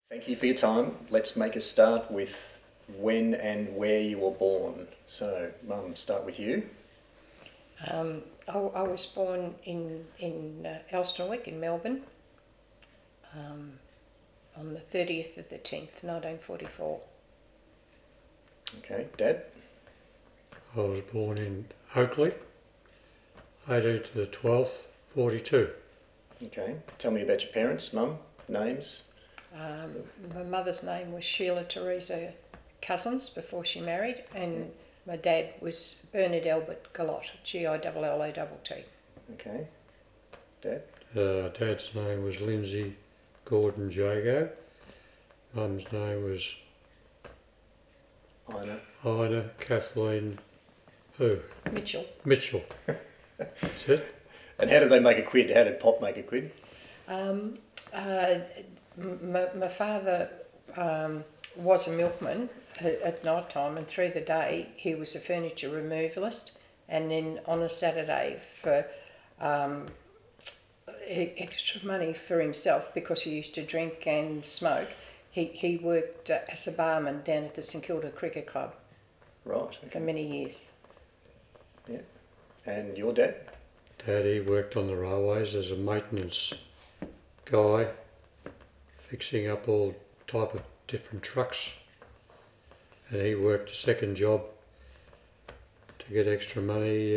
Thank you for your time. Let's make a start with when and where you were born. So, Mum, start with you. I was born in Elstonwick in Melbourne on the 30th of the 10th, 1944. Okay, Dad? I was born in Oakley, 18th to the 12th, 42. Okay, tell me about your parents, Mum, names. My mother's name was Sheila Teresa Cousins before she married, and my dad was Bernard Albert Gallot, G-I-L-L-A-T-T. Okay, Dad? Dad's name was Lindsay Gordon Jago. Mum's name was Ina. Kathleen who? Mitchell. That's it. And how did they make a quid? How did Pop make a quid? My father was a milkman at night time, and through the day he was a furniture removalist, and then on a Saturday for extra money for himself, because he used to drink and smoke, he worked as a barman down at the St Kilda Cricket Club. Right. Okay. For many years. Yeah. And your dad? He worked on the railways as a maintenance guy, fixing up all type of different trucks, and he worked a second job to get extra money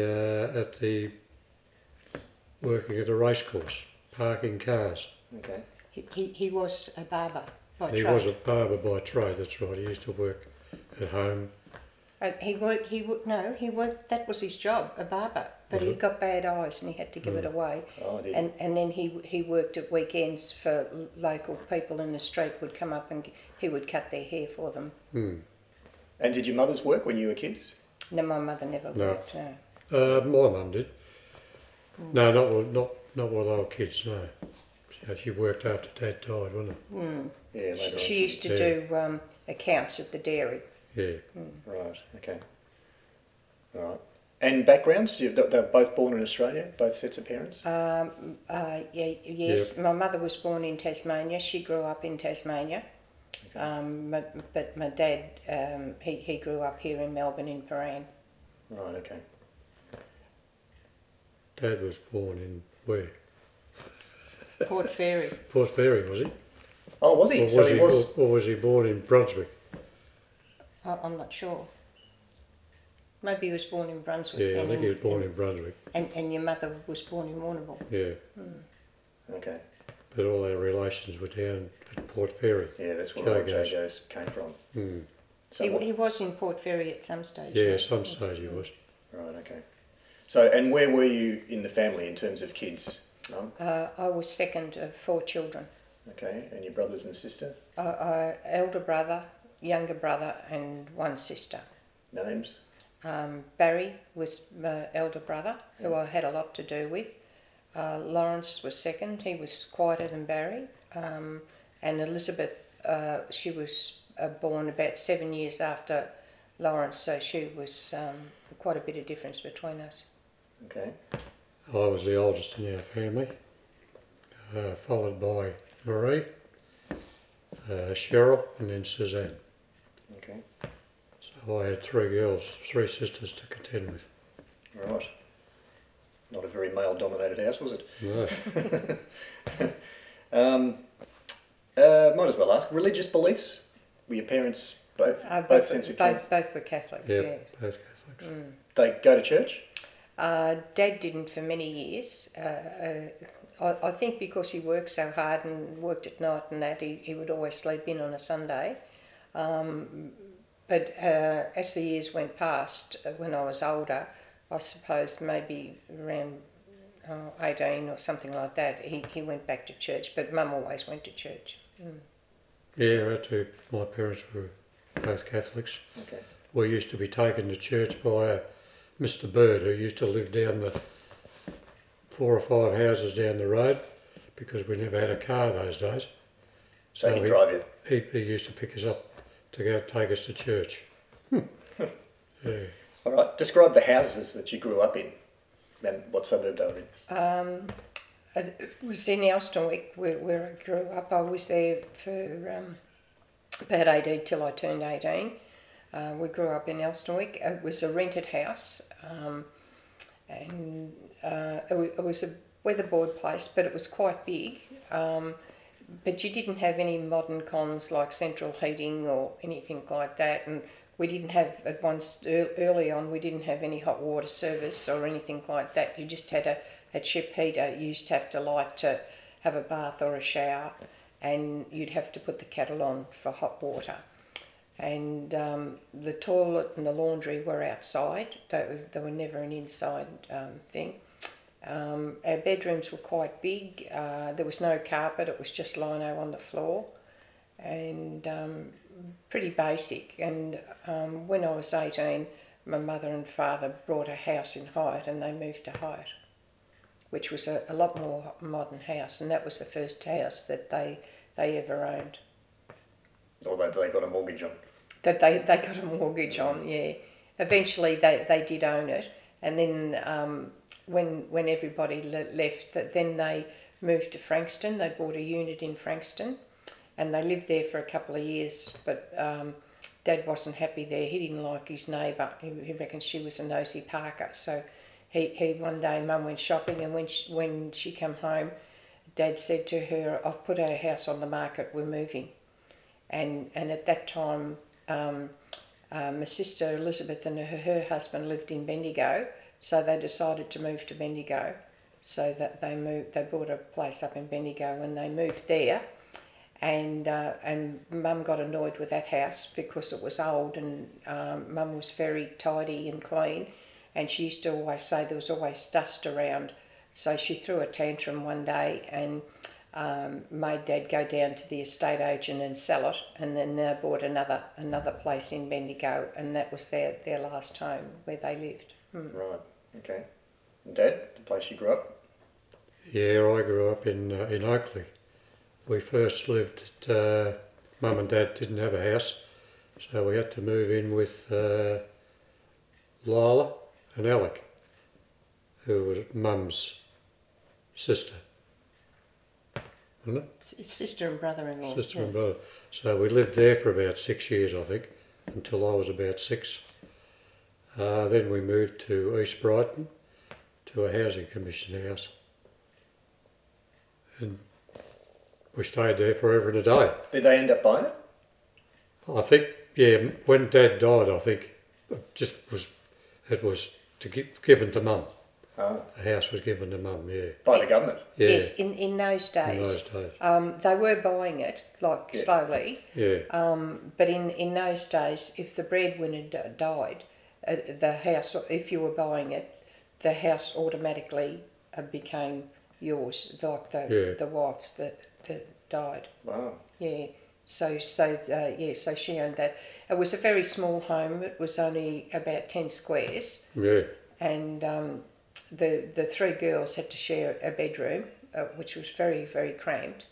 working at the racecourse, parking cars. Okay. He was a barber by trade. He was a barber by trade, that's right. He used to work at home. He worked, that was his job, a barber, but he got bad eyes and he had to give it away. Oh, did he? And then he worked at weekends for local people in the street would come up and he would cut their hair for them. And did your mothers work when you were kids? No, my mother never worked, no. My mum did. No, not while they were kids, no. She worked after Dad died, wasn't it? Yeah, later on. She used to do accounts at the dairy. Yeah. Right, okay. All right. And backgrounds? They're both born in Australia, both sets of parents? Yes. Yep. My mother was born in Tasmania. She grew up in Tasmania. Okay. But my dad, he grew up here in Melbourne in Paran. Right, okay. Dad was born in where? Port Fairy. Port Fairy, was he? Oh, was he? Or was he born in Brunswick? I'm not sure. Maybe he was born in Brunswick. Yeah, I think he was born in Brunswick. And your mother was born in Warrnambool. Yeah. Okay. But all our relations were down at Port Fairy. Yeah, that's where Jagos came from. So he was in Port Fairy at some stage. Yeah, some stage he was. Right, okay. So, and where were you in the family in terms of kids, Mum? I was second of 4 children. Okay, and your brothers and sister? Elder brother, younger brother and 1 sister. Names? Barry was my elder brother, who I had a lot to do with. Lawrence was second, he was quieter than Barry. And Elizabeth, she was born about 7 years after Lawrence, so she was quite a bit of difference between us. Okay. I was the oldest in our family, followed by Marie, Cheryl and then Suzanne. Okay. So I had 3 girls, 3 sisters to contend with. Right. Not a very male-dominated house, was it? No. Might as well ask, religious beliefs? Were your parents both sensitive? Both were Catholics, yeah. Both Catholics. They go to church? Dad didn't for many years. I think because he worked so hard and worked at night and that, he would always sleep in on a Sunday. But as the years went past, when I was older, I suppose maybe around 18 or something like that, he went back to church, but Mum always went to church. Yeah, my parents were both Catholics. Okay. We used to be taken to church by Mr. Bird, who used to live down the 4 or 5 houses down the road, because we never had a car those days. So he'd drive you? He used to pick us up to go take us to church. Yeah. All right. Describe the houses that you grew up in and what suburb they were in. It was in Elstonwick where I grew up. I was there for about 18 till I turned 18. We grew up in Elstonwick. It was a rented house, and it was a weatherboard place, but it was quite big. But you didn't have any modern cons like central heating or anything like that, and we didn't have, at once early on, we didn't have any hot water service or anything like that. You just had a chip heater. You used to have to light to have a bath or a shower, and you'd have to put the kettle on for hot water. And the toilet and the laundry were outside. They were never an inside thing. Our bedrooms were quite big. There was no carpet. It was just lino on the floor, and pretty basic. And when I was 18, my mother and father bought a house in Hyatt, and they moved to Hyatt, which was a lot more modern house, and that was the first house that they ever owned. Or they got a mortgage on. That they got a mortgage on, yeah. Eventually they did own it, and then when everybody left, then they moved to Frankston. They bought a unit in Frankston, and they lived there for a couple of years, but Dad wasn't happy there. He didn't like his neighbour. He reckons she was a nosy parker, so he one day Mum went shopping, and when she came home, Dad said to her, "I've put our house on the market, we're moving." And at that time, my sister Elizabeth and her husband lived in Bendigo, so they decided to move to Bendigo. So that they bought a place up in Bendigo, and they moved there. And Mum got annoyed with that house because it was old, and Mum was very tidy and clean, and she used to always say there was always dust around. So she threw a tantrum one day and made Dad go down to the estate agent and sell it, and then they bought another place in Bendigo, and that was their last home where they lived. Right, okay. And Dad, the place you grew up? Yeah, I grew up in Oakley. We first lived at, Mum and Dad didn't have a house, so we had to move in with Lila and Alec, who was Mum's sister. Wasn't it? Sister and brother-in-law. Sister and brother. So we lived there for about 6 years, I think, until I was about 6. Then we moved to East Brighton, to a housing commission house. And we stayed there forever and a day. Did they end up buying it? I think, yeah, when Dad died, I think it was given to Mum. Oh. The house was given to Mum, yeah. By the government? Yeah. Yes, in those days. In those days. They were buying it, like, slowly. Yeah. But in those days, if the breadwinner died, the house, if you were buying it, the house automatically became yours, like the wife's that died. Wow. Yeah. So she owned that. It was a very small home. It was only about 10 squares. Yeah. And the three girls had to share a bedroom, which was very, very cramped.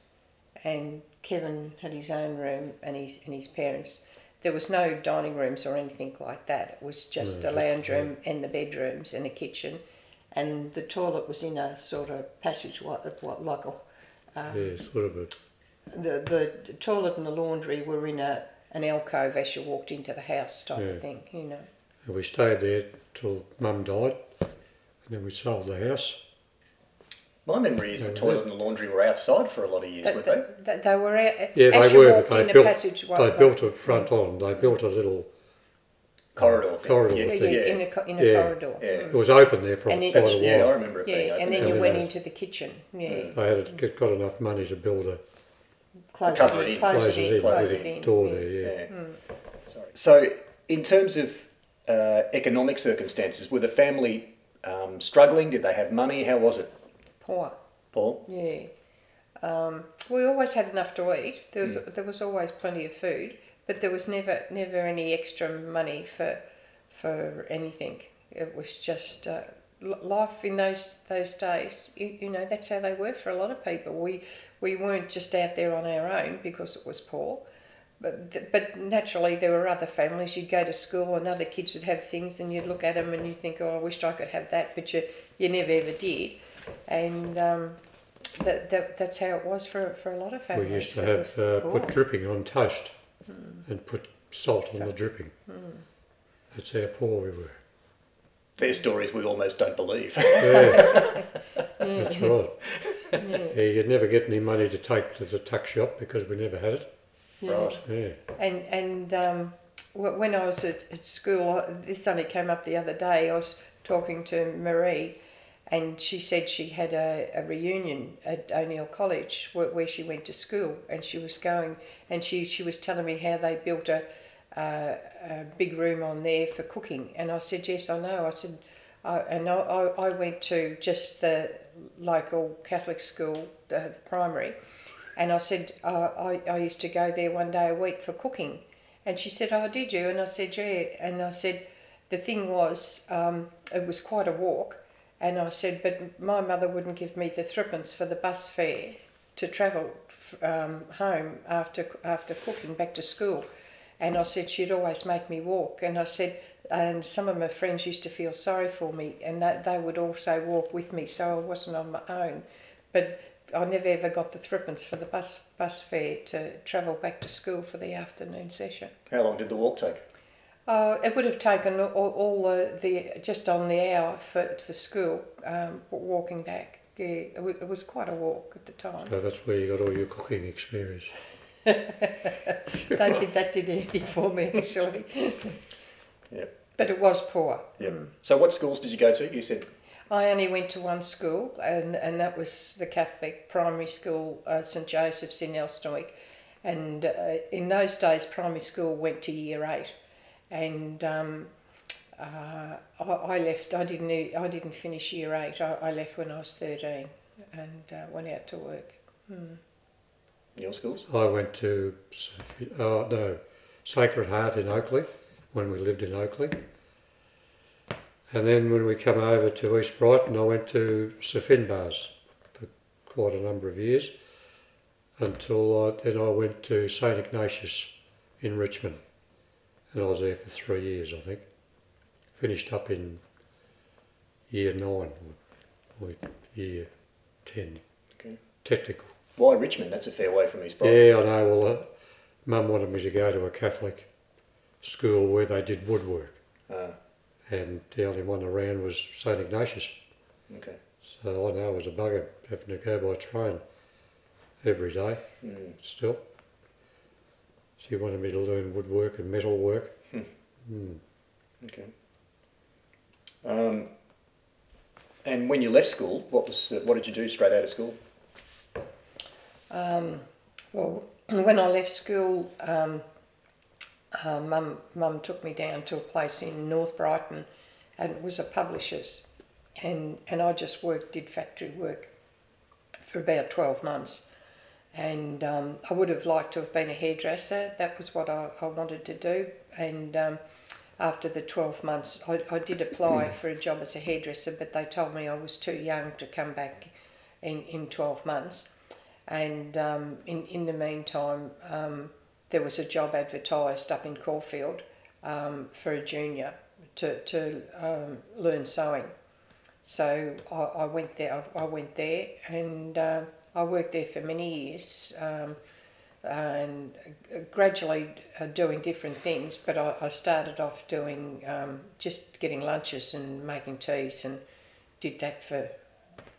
And Kevin had his own room, and his parents. There was no dining rooms or anything like that. It was just a lounge room and the bedrooms and a kitchen, and the toilet was in a sort of passage, like a sort of a. The toilet and the laundry were in an alcove as you walked into the house, type of thing, you know. And we stayed there till Mum died, and then we sold the house. My memory is the toilet and the laundry were outside for a lot of years, weren't they? They were out. Yeah, as they you were, walked but in they the passage. built a front on. They built a little corridor thing. In a corridor. Yeah. It was open there for And quite a while. Yeah, I remember it being open. And then you went into the kitchen. Yeah. They had got enough money to build a Close it in. door there, yeah. Sorry. So, in terms of economic circumstances, were the family struggling? Did they have money? How was it? Poor. Paul? Yeah. We always had enough to eat. There was always plenty of food, but there was never any extra money for anything. It was just life in those days. You know, that's how they were for a lot of people. We weren't just out there on our own because it was poor. But naturally there were other families. You'd go to school and other kids would have things, and you'd look at them and you'd think, oh, I wished I could have that, but you never ever did. And that's how it was for a lot of families. We used to have put dripping on toast and put salt on the dripping. That's how poor we were. They're stories we almost don't believe. Yeah, that's right. Yeah, you'd never get any money to take to the tuck shop because we never had it. Right. Yeah. And when I was at school, this only came up the other day. I was talking to Marie, and she said she had a reunion at O'Neill College where she went to school, and she was going, and she was telling me how they built a big room on there for cooking, and I said, yes, I know. I said, I went to just the local Catholic school, primary, and I said, I used to go there one day a week for cooking. And she said, oh, did you? And I said, yeah. And I said, the thing was, it was quite a walk. And I said, but my mother wouldn't give me the threepence for the bus fare to travel home after cooking back to school. And I said, she'd always make me walk. And I said, and some of my friends used to feel sorry for me, and they would also walk with me, so I wasn't on my own. But I never ever got the threepence for the bus fare to travel back to school for the afternoon session. How long did the walk take? It would have taken all the just on the hour for school, walking back. Yeah, it was quite a walk at the time. So that's where you got all your cooking experience. Don't think that did anything for me, actually. Yep. But it was poor. Yep. So what schools did you go to? You said? I only went to one school, and that was the Catholic primary school, St Joseph's in Elstonwick. And in those days, primary school went to year 8. And I left. I didn't finish year 8. I left when I was 13 and went out to work. Your schools? I went to Sacred Heart in Oakley when we lived in Oakley. And then when we come over to East Brighton, I went to Sir Finbar's for quite a number of years until then I went to St Ignatius in Richmond, and I was there for 3 years, I think. Finished up in year 9 or year 10, Okay. technical. Why Richmond? That's a fair way from East Brighton. Yeah, I know. Well, Mum wanted me to go to a Catholic school where they did woodwork. And the only one around was St Ignatius. Okay. So I know it was a bugger having to go by train every day still. So he wanted me to learn woodwork and metal work. Okay. And when you left school, what did you do straight out of school? Well, when I left school, Mum took me down to a place in North Brighton, and it was a publisher's, and I just did factory work for about 12 months, and I would have liked to have been a hairdresser. That was what I wanted to do, and after the 12 months I did apply for a job as a hairdresser, but they told me I was too young to come back in 12 months, and in the meantime there was a job advertised up in Caulfield for a junior to learn sewing. So I went there. And I worked there for many years, and gradually doing different things. But I started off doing just getting lunches and making teas, and did that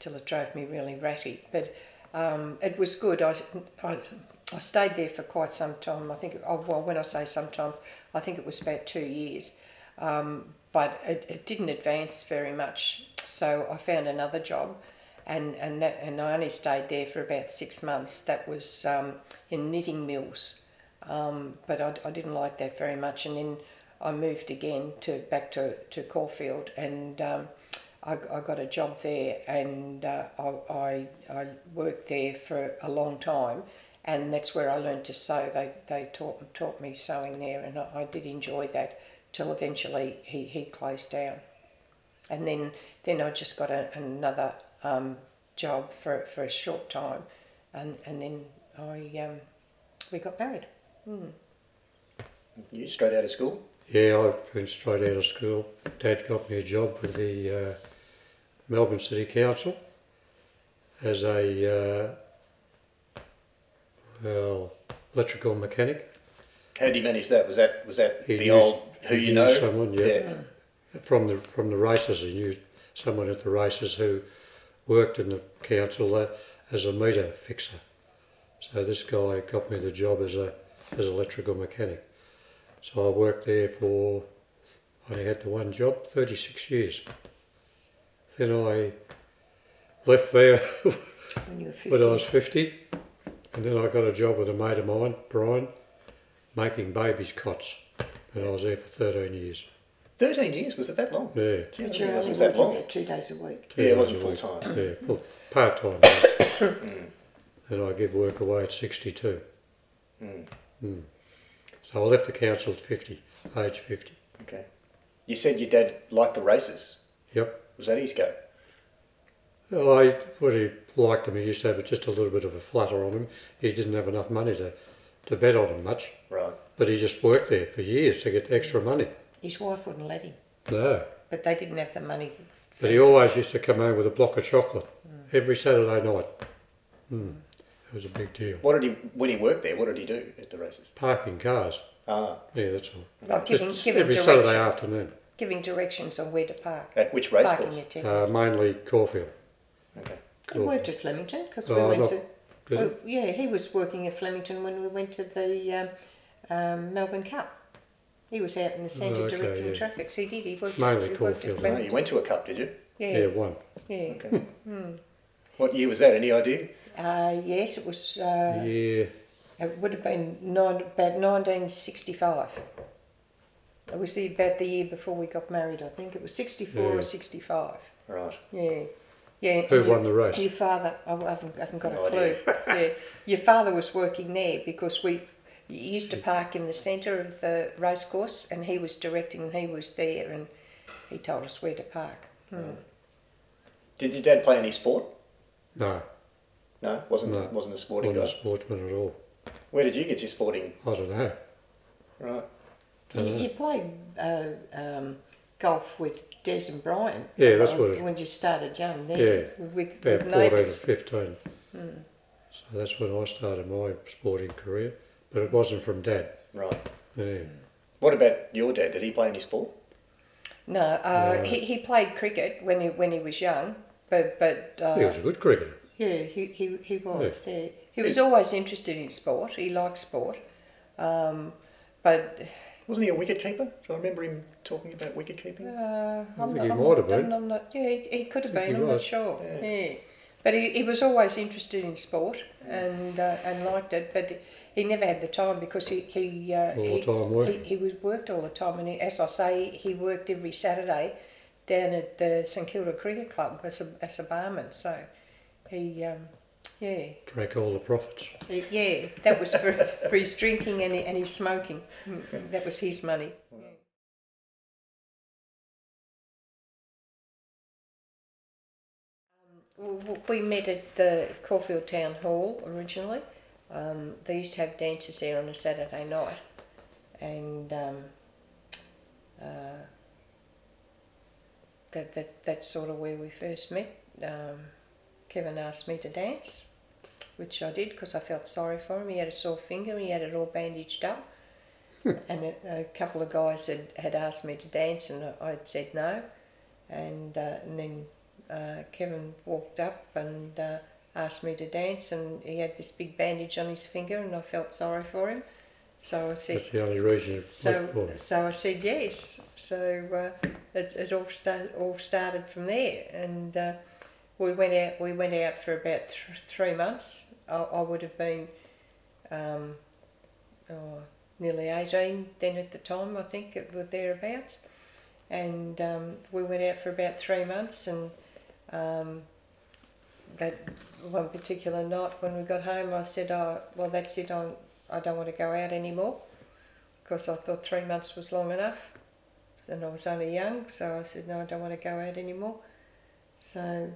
till it drove me really ratty. But it was good. I stayed there for quite some time. I think, when I say some time, I think it was about 2 years. But it didn't advance very much, so I found another job, and I only stayed there for about 6 months. That was in knitting mills, but I didn't like that very much. And then I moved again back to Caulfield, and I got a job there, and I worked there for a long time. And that's where I learned to sew. They taught me sewing there, and I did enjoy that till eventually he closed down. And then I just got another job for a short time, and then we got married. You straight out of school? Yeah, I went straight out of school. Dad got me a job with the Melbourne City Council, as a electrical mechanic. How did he manage that? Was that He the knew, old who he you knew know? someone, yeah. From the races. He knew someone at the races who worked in the council as a meter fixer. So this guy got me the job as an electrical mechanic. So I worked there for, I only had the one job, 36 years. Then I left there When you were 50. when I was 50, and then I got a job with a mate of mine, Brian, making babies' cots, and I was there for 13 years. 13 years? Was it that long? Yeah. Gee, I But didn't you're realise only it was that working long. there 2 days a week. Two Yeah, it days wasn't a full week. time. Yeah, full part-time. And I give work away at 62. So I left the council at 50, age 50. Okay. You said your dad liked the races. Yep. Was that his go? I really liked him. He used to have just a little bit of a flutter on him. He didn't have enough money to bet on him much. Right. But he just worked there for years to get extra money. His wife wouldn't let him, No. but they didn't have the money. But he always used to come home with a block of chocolate every Saturday night. It was a big deal. When he worked there, what did he do at the races? Parking cars. Ah, Yeah, that's all. Like Just giving every directions. Saturday afternoon. Giving directions on where to park. at which race Parking course? your ticket. Mainly Caulfield. Okay. He worked at Flemington because we Oh, went not- to. Did Well, yeah, he was working at Flemington when we went to the Melbourne Cup. He was out in the centre Okay, directing yeah. traffic. So he did. He worked Mainly he worked Caulfield, at Oh, Flemington. you went to a cup, did you? Yeah, one. Yeah. Okay. What year was that? Any idea? Yes, it was. Yeah. It would have been about 1965. It was about the year before we got married, I think. It was 64 Yeah. or 65. Right. Yeah. Yeah. Who and won the race? Your father, I haven't got No a clue. Yeah. Your father was working there because we used to park in the centre of the race course and he was directing and he was there and he told us where to park. Did your dad play any sport? No, No, wasn't a sporting wasn't guy. a sportsman at all. Where did you get your sporting? I don't know. Right. You played golf with Des and Brian. Yeah, that's what it- when you started young. There, Yeah, with About 14 or neighbours. 15. So that's when I started my sporting career. But it wasn't from Dad. Right. Yeah. What about your dad? Did he play any sport? No, No. he played cricket when he was young, but He was a good cricketer. yeah, he was. Yeah. He was always interested in sport. He liked sport, but Wasn't he a wicket keeper? Do I remember him talking about wicket keeping? I'm think he not- might have been. I'm not. Yeah, he could have I think been. he I'm not was. sure. Yeah. Yeah. But he was always interested in sport and liked it, but he never had the time because he was worked all the time, and as I say, he worked every Saturday down at the St Kilda Cricket Club as a barman. So he Drank all the profits. that was for his drinking and his smoking. That was his money. We met at the Caulfield Town Hall originally. They used to have dances there on a Saturday night, and that's sort of where we first met. Kevin asked me to dance, which I did because I felt sorry for him. He had a sore finger, he had it all bandaged up, and a couple of guys had asked me to dance, and I'd said no, and then Kevin walked up and asked me to dance, and he had this big bandage on his finger, and I felt sorry for him. So I said, That's the only reason you went for it. so I said yes. So it all started from there, and we went out for about 3 months. I would have been nearly 18 then at the time, I think, thereabouts. And we went out for about 3 months, and that one particular night when we got home, I said, "Oh, well, that's it. I don't want to go out anymore," because I thought 3 months was long enough, and I was only young. So I said, "No, I don't want to go out anymore." So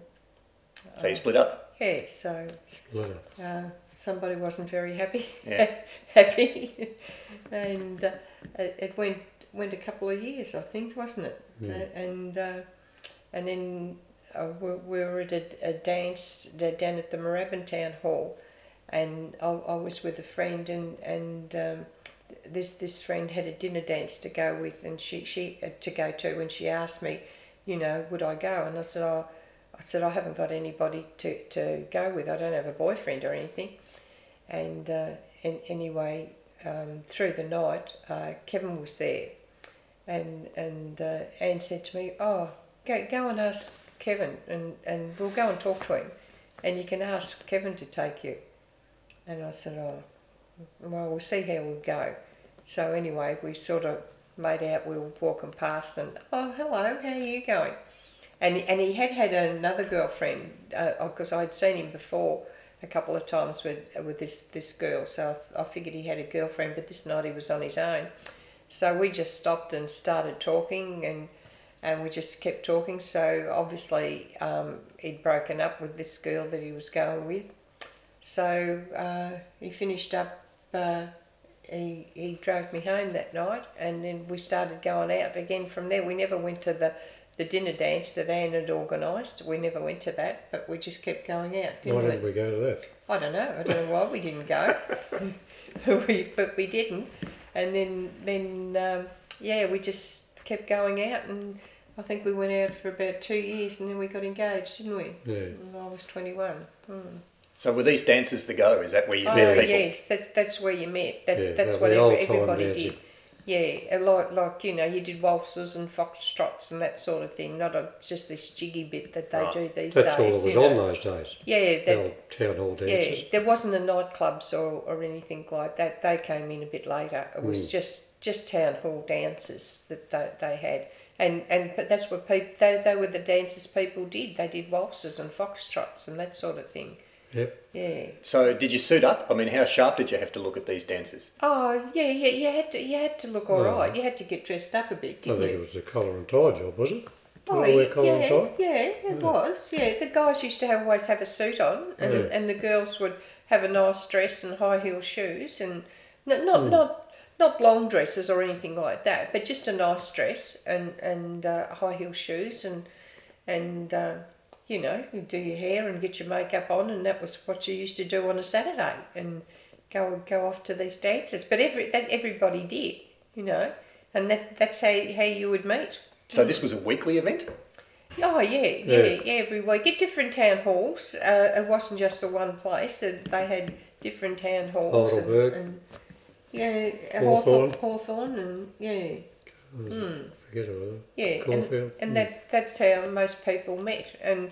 you split up? yeah, so Split up. somebody wasn't very happy. Yeah. Happy, and it went a couple of years, I think, wasn't it? Yeah. And then we were at a dance down at the Moorabbin Town Hall, and I was with a friend, and this friend had a dinner dance to go with, and she to go to, and she asked me, would I go? And I said, I haven't got anybody to go with. I don't have a boyfriend or anything. And anyway, through the night, Kevin was there, and Anne said to me, "Oh, go and ask Kevin, and we'll go and talk to him, and you can ask Kevin to take you." And I said, "Oh, well, we'll see how we go." So anyway, we sort of made out we were walking past, and "Oh, hello, how are you going?" And he had another girlfriend, because I'd seen him before a couple of times with this girl, so I figured he had a girlfriend, but this night he was on his own. So we just stopped and started talking, and we just kept talking. So obviously he'd broken up with this girl that he was going with. So he finished up, he drove me home that night, and then we started going out again from there. We never went to the dinner dance that Anne had organised. We never went to that, but we just kept going out, didn't we? Why didn't we go to that? I don't know why we didn't go, but we didn't. And then we just kept going out, and I think we went out for about 2 years, and then we got engaged, didn't we? Yeah. And I was 21. So were these dances the go? Is that where you met people? Yes, that's where you met. That's the what old time everybody dancing. did. Yeah, like you did waltzes and foxtrots and that sort of thing, not just this jiggy bit that they do these That's days. all that was on those days. Yeah, The old town hall dances. yeah. There wasn't a nightclubs or anything like that. They came in a bit later. It was just town hall dances that they had, but that's what people they were the dances people did. They did waltzes and foxtrots and that sort of thing. Yep. Yeah. So did you suit up? I mean, how sharp did you have to look at these dances? Oh yeah. You had to look all right. You had to get dressed up a bit, I didn't think you? it was the collar and tie job, was it? Oh, Did I wear collar and tie? yeah, it was. Yeah, the guys used to always have a suit on, and the girls would have a nice dress and high heel shoes, and not long dresses or anything like that, but just a nice dress and high heel shoes, and you do your hair and get your makeup on, and that was what you used to do on a Saturday, and go off to these dances. But everybody did, and that's how you would meet. So this was a weekly event? Oh yeah, every week at different town halls. It wasn't just the one place. They had different town halls. Heidelberg. Hawthorne, and yeah. Forget it. Yeah, Caulfield. and that's how most people met. And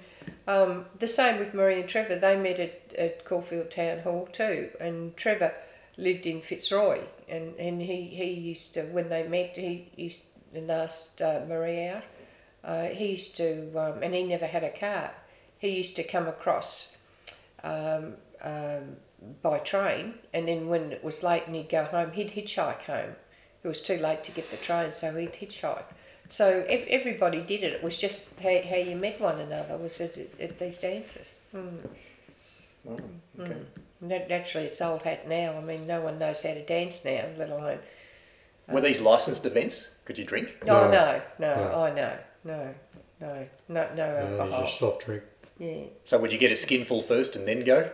the same with Marie and Trevor. They met at Caulfield Town Hall too. And Trevor lived in Fitzroy, and he used to, when they met, he used and asked Marie out. He used to, and he never had a car. He used to come across by train, and then when it was late and he'd go home, he'd hitchhike home. It was too late to get the train, so he'd hitchhike. So everybody did it. It was just how you met one another, was at these dances. Oh, okay. Naturally, it's old hat now. I mean, no one knows how to dance now, let alone... Were these licensed events? Could you drink? No, no, It was alcohol. a soft drink. Yeah. So would you get a skinful first and then go?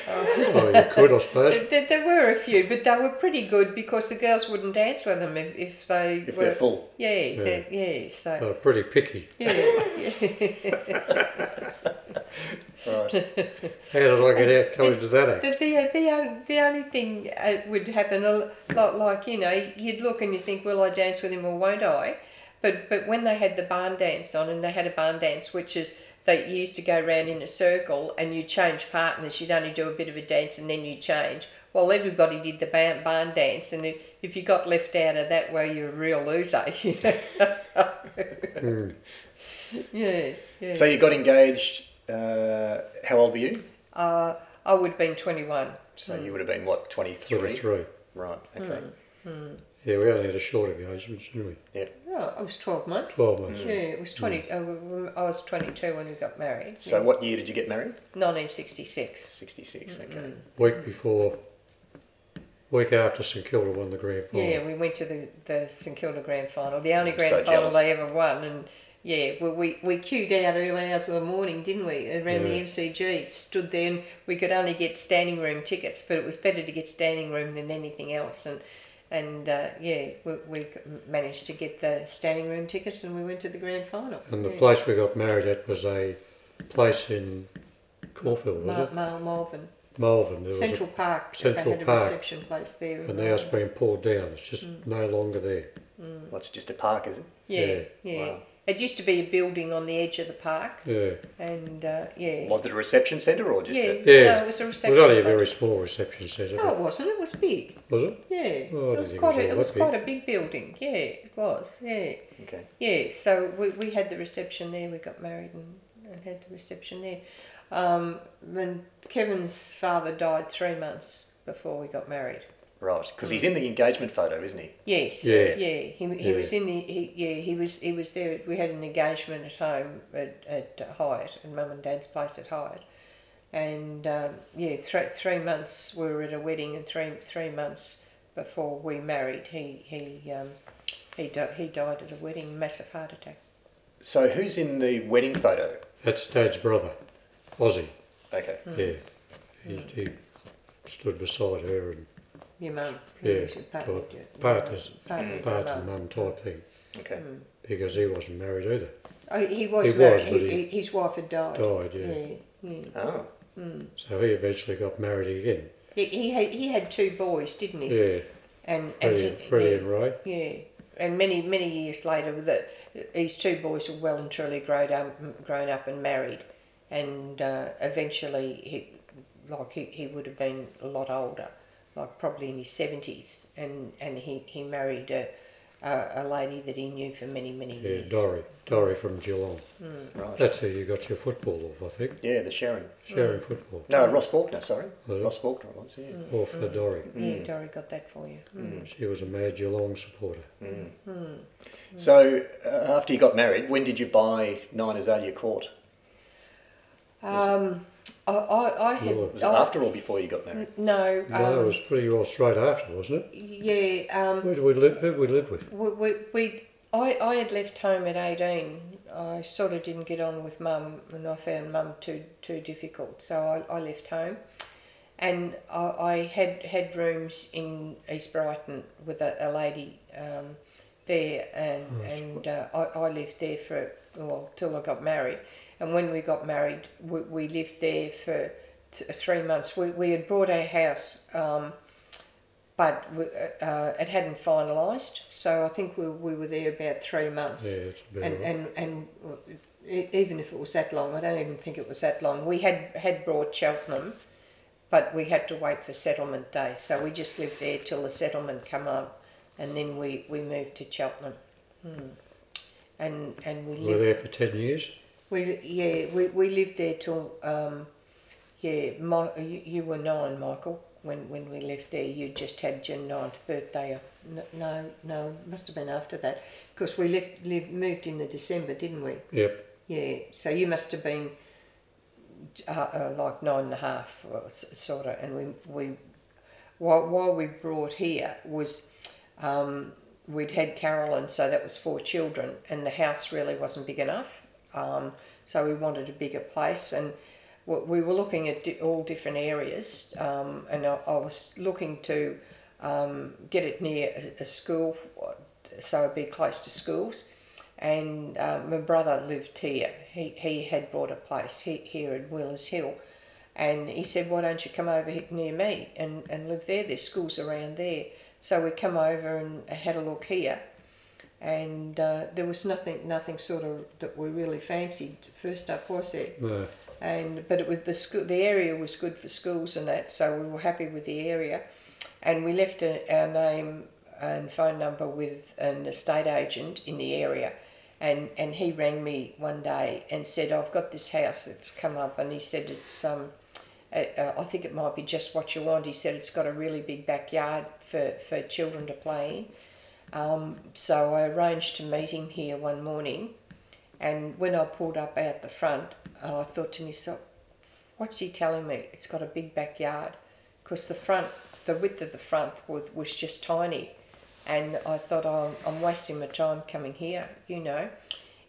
Oh, you could, I suppose. There were a few, but they were pretty good because the girls wouldn't dance with them if they If were... they're full? Yeah, so... They were pretty picky. Yeah. Right. How did I get out coming to that act? The only thing would happen a lot like, you'd look and you think, will I dance with him or won't I? But when they had the barn dance on, and they had a barn dance, which is they used to go round in a circle and you change partners, you'd only do a bit of a dance and then you change. Well, everybody did the barn dance, and if you got left out of that, well, you're a real loser, Yeah. So you got engaged, how old were you? I would have been 21. So you would have been, what, 23? 23. Right, okay. Yeah, we only had a short engagement, didn't we? Yeah. Oh, it was 12 months. 12 months. Yeah, it was 20. I was 22 when we got married. So what year did you get married? 1966. 66, okay. Week after St Kilda won the grand final. Yeah, we went to the St Kilda grand final, the only grand So final jealous. they ever won, and Yeah, well, we queued out early hours of the morning, didn't we, around the Yeah. MCG, stood there, and we could only get standing room tickets, but it was better to get standing room than anything else, and we managed to get the standing room tickets, and we went to the grand final. And the place we got married at was a place in Caulfield, was it? Malvern. Malvern. There Central Park, Central they had a Park. reception place there. and now it's been pulled down. It's just no longer there. Well, it's just a park, is it? Yeah. Wow. It used to be a building on the edge of the park, Yeah. and Was it a reception centre or just yeah, a... Yeah. no, it was a It reception was only a place. very small reception centre. No, it wasn't. It was big. Was it? Yeah, Oh, I it was didn't think quite. it was all It was that quite a big building. Yeah, it was. Yeah, Okay. yeah. So we had the reception there. We got married and had the reception there. When Kevin's father died 3 months before we got married. Right, because he's in the engagement photo, isn't he? Yes. Yeah. Yeah. He Yeah. was in the. He was there. We had an engagement at home at Hyatt, at Mum and Dad's place at Hyatt, and 3 months we were at a wedding, and three months before we married, he died at a wedding, massive heart attack. So who's in the wedding photo? That's Dad's brother, Ozzy. Okay. Yeah. He stood beside her and Your mum. yeah, Was your partner, partners, partner, part mum. and mum type thing. Okay. Because he wasn't married either. Oh, he was He married. was, but His wife had died. Died, yeah. Yeah. Oh. So he eventually got married again. He had 2 boys, didn't he? Yeah. And Freddie and Ray. Yeah, and many years later, his 2 boys were well and truly grown up and married, and eventually he would have been a lot older, like probably in his 70s, and he married a lady that he knew for many Yeah, years. Dorry from Geelong. Right. That's who you got your football off, I think. Yeah, the Sharon. Sharing football. No, Ross Faulkner, sorry. Was it? Ross Faulkner it was, yeah. All for Dorry. Yeah, Dory got that for you. She was a mad Geelong supporter. So, after you got married, when did you buy 9 Azalea Court? I had Was it after or before you got married? no. No, it was pretty well straight after, wasn't it? Yeah. Who did we live with? I had left home at 18. I sort of didn't get on with Mum, and I found Mum too difficult, so I left home. And I had rooms in East Brighton with a lady there, and I lived there till I got married. And when we got married, we lived there for 3 months. We had bought our house, but it hadn't finalised, so I think we were there about 3 months. Yeah, that's about right. And even if it was that long, I don't even think it was that long. We had brought Cheltenham, but we had to wait for settlement day, so we just lived there till the settlement come up, and then we moved to Cheltenham. And we We were there for 10 years. we lived there till you were 9, Michael, when we left there. You just had your 9th birthday. No, must have been after that, because we moved in the December, didn't we? Yep. Yeah, so you must have been like 9.5, sort of. And we while we brought here was we'd had Carolyn, so that was 4 children, and the house really wasn't big enough. So we wanted a bigger place, and we were looking at all different areas, and I was looking to get it near a school, so it'd be close to schools. And my brother lived here. He had bought a place here in Wheelers Hill, and he said, "Why don't you come over here near me and live there? There's schools around there." So we come over and had a look here. And there was nothing sort of that we really fancied first up, was there? No. But it was the area was good for schools and that, so we were happy with the area, and we left our name and phone number with an estate agent in the area, and he rang me one day and said, "I've got this house that's come up," and he said it's I think it might be just what you want. He said it's got a really big backyard for children to play in. So I arranged to meet him here one morning, and when I pulled up out the front, I thought to myself, what's he telling me? It's got a big backyard, because the width of the front was just tiny, and I thought, I'm wasting my time coming here,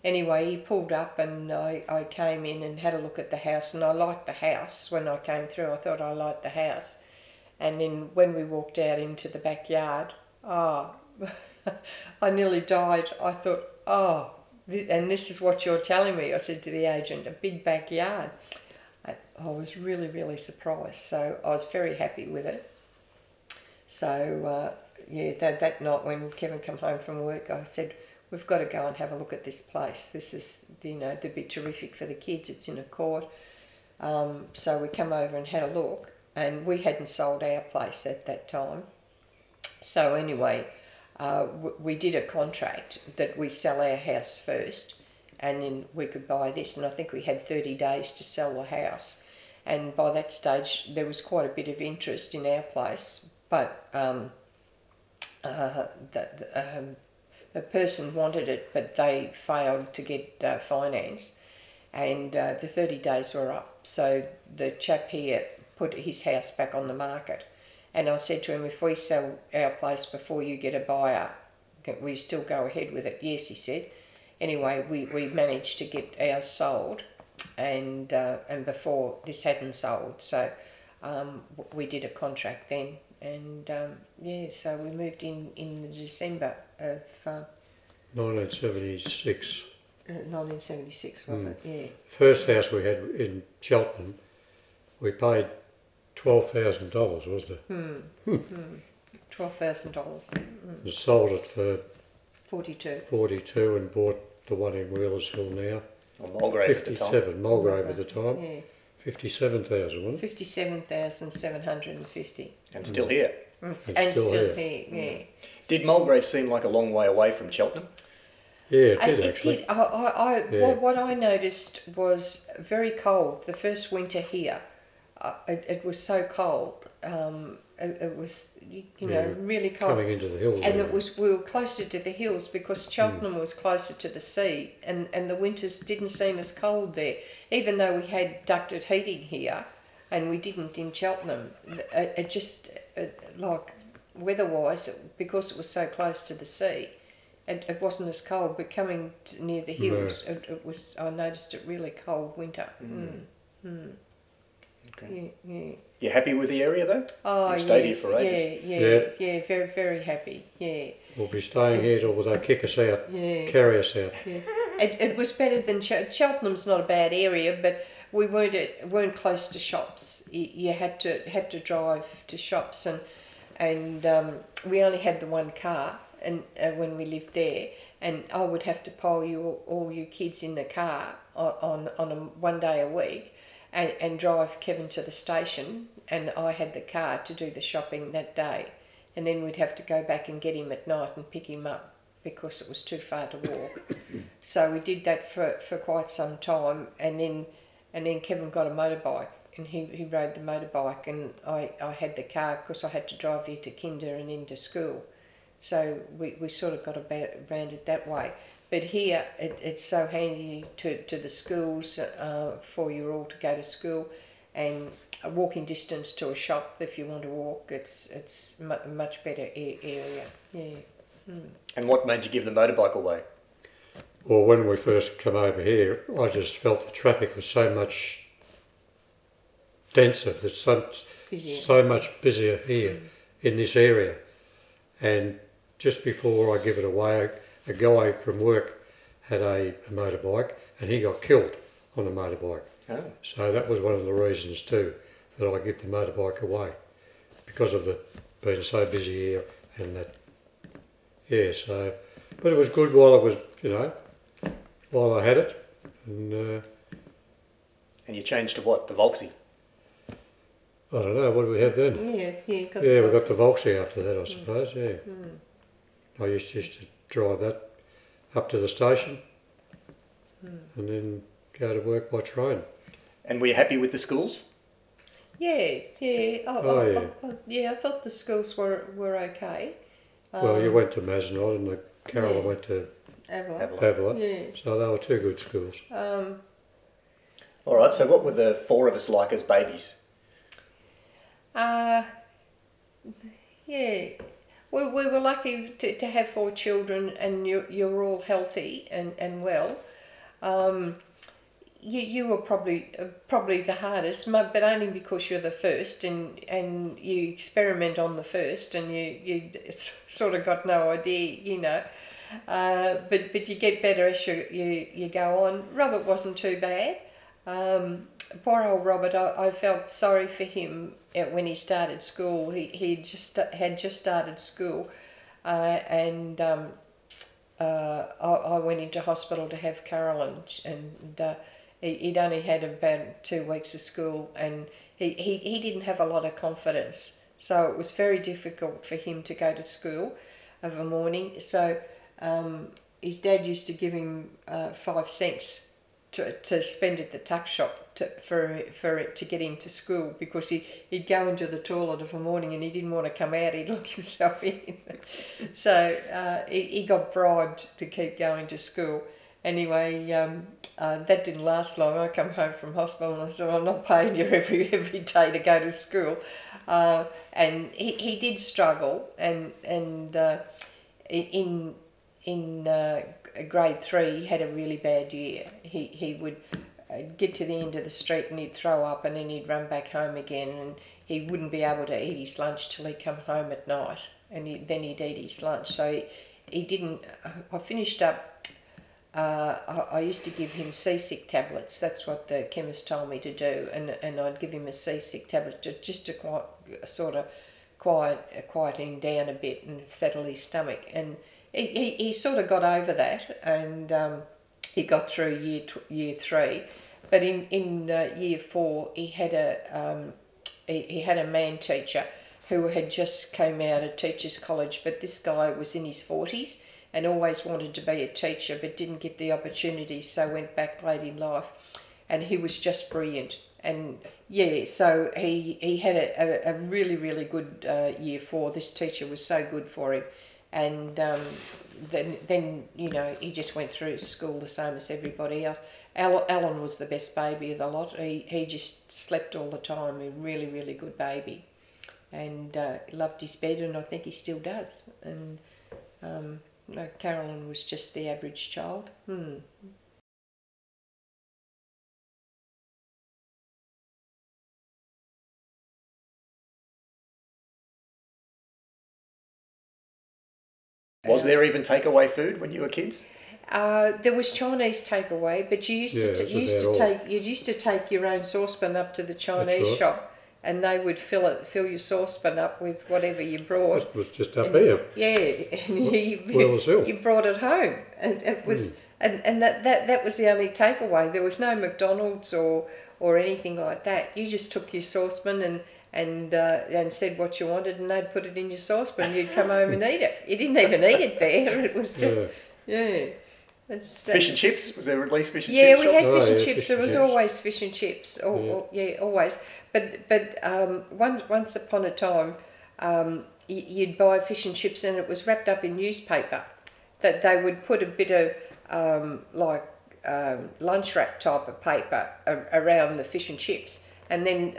Anyway, he pulled up and I came in and had a look at the house, and I liked the house when I came through. I thought I liked the house. And then when we walked out into the backyard, I nearly died. I thought, and this is what you're telling me, I said to the agent, a big backyard. I was really, really surprised. So I was very happy with it. So, that night when Kevin came home from work, I said, we've got to go and have a look at this place. This is, they'd be terrific for the kids. It's in a court. So we come over and had a look, and we hadn't sold our place at that time. So anyway, we did a contract that we sell our house first, and then we could buy this. And I think we had 30 days to sell the house. And by that stage, there was quite a bit of interest in our place, but a person wanted it, but they failed to get finance, and the 30 days were up. So the chap here put his house back on the market, and I said to him, if we sell our place before you get a buyer, will you still go ahead with it? Yes, he said. Anyway, we managed to get ours sold, and before this hadn't sold, so we did a contract then, and so we moved in the December of 1976. 1976, was it? Yeah. First house we had in Cheltenham, we paid $12,000, wasn't it? $12,000. And sold it for 42. and bought the one in Wheelers Hill now. Or Mulgrave at the time. 57, Mulgrave at the time. Yeah. 57,000, wasn't it? 57,750. And still here. And still here. Yeah. Did Mulgrave seem like a long way away from Cheltenham? Yeah, it did actually. It did. What I noticed was very cold. The first winter here, it was so cold. It was, really cold. Coming into the hills. And we were closer to the hills because Cheltenham was closer to the sea, and the winters didn't seem as cold there. Even though we had ducted heating here, and we didn't in Cheltenham, it just, like weather-wise, because it was so close to the sea, it wasn't as cold. But coming near the hills, it was. I noticed it really cold winter. Okay. Yeah. You happy with the area though? Oh, You've stayed here for ages. Yeah, very, very happy, yeah. We'll be staying here till they kick us out, Yeah. carry us out. Yeah. It was better than Cheltenham's not a bad area, but we weren't close to shops. You had to drive to shops, and we only had the one car, and when we lived there, and I would have to pile all you kids in the car on a 1 day a week. And drive Kevin to the station, and I had the car to do the shopping that day, and then we'd have to go back and get him at night and pick him up because it was too far to walk. So we did that for quite some time, and then Kevin got a motorbike, and he rode the motorbike, and I had the car because I had to drive here to kinder and into school. So we sort of got around it that way. But here, it's so handy to the schools for you all to go to school, and a walking distance to a shop if you want to walk. It's a much better area. Yeah. And what made you give the motorbike away? Well, when we first come over here, I just felt the traffic was so much denser. There's so much busier here in this area. And just before I give it away, a guy from work had a motorbike, and he got killed on a motorbike. Oh. So that was one of the reasons too that I give the motorbike away, because of the being so busy here and that. Yeah. So, but it was good while I was, while I had it, and you changed to what? The Volksy? I don't know. What did we have then? We got the Volksy after that, I suppose. Yeah. I used to drive that up to the station and then go to work by train. And were you happy with the schools? Yeah. Yeah. I thought the schools were okay. Well, you went to Masnod and Carol went to Avila. Yeah. So they were two good schools. All right, so what were the four of us like as babies? We were lucky to have 4 children, and you're all healthy and well. You were probably the hardest, but only because you're the first, and you experiment on the first, and you sort of got no idea, you know. But you get better as you go on. Robert wasn't too bad. Poor old Robert, I felt sorry for him when he started school. He had just started school, and I went into hospital to have Carolyn, and he'd only had about 2 weeks of school, and he didn't have a lot of confidence, so it was very difficult for him to go to school of a morning. So his dad used to give him 5 cents to spend at the tuck shop to get him to school, because he'd go into the toilet of a morning and he didn't want to come out, he'd lock himself in. So he got bribed to keep going to school. Anyway, that didn't last long. I come home from hospital and I said, I'm not paying you every day to go to school. And he did struggle, and in grade 3 he had a really bad year. He would get to the end of the street and he'd throw up, and then he'd run back home again, and he wouldn't be able to eat his lunch till he'd come home at night, and then he'd eat his lunch. So he didn't. I finished up. I used to give him seasick tablets. That's what the chemist told me to do, and I'd give him a seasick tablet just to quiet him down a bit and settle his stomach. And he sort of got over that, and he got through year 3. But in year 4, he had a man teacher who had just came out of teachers college, but this guy was in his 40s and always wanted to be a teacher but didn't get the opportunity, so went back late in life, and he was just brilliant. And yeah, so he had a really, really good year 4. This teacher was so good for him, and then you know, he just went through school the same as everybody else. Alan was the best baby of the lot. He just slept all the time. A really, really good baby, and loved his bed, and I think he still does. And no, Carolyn was just the average child. Was there even takeaway food when you were kids? There was Chinese takeaway, but you used to take your own saucepan up to the Chinese shop, and they would fill your saucepan up with whatever you brought. It was just up here. Yeah, and you brought it home, and it was and that was the only takeaway. There was no McDonald's or anything like that. You just took your saucepan and said what you wanted, and they'd put it in your saucepan. You'd come home and eat it. You didn't even eat it there. It was just Fish and chips? Was there at least fish and chips? Yeah, we had fish and yeah, chips. There was always fish and chips. Always. But once upon a time, you'd buy fish and chips, and it was wrapped up in newspaper. That they would put a bit of lunch wrap type of paper around the fish and chips, and then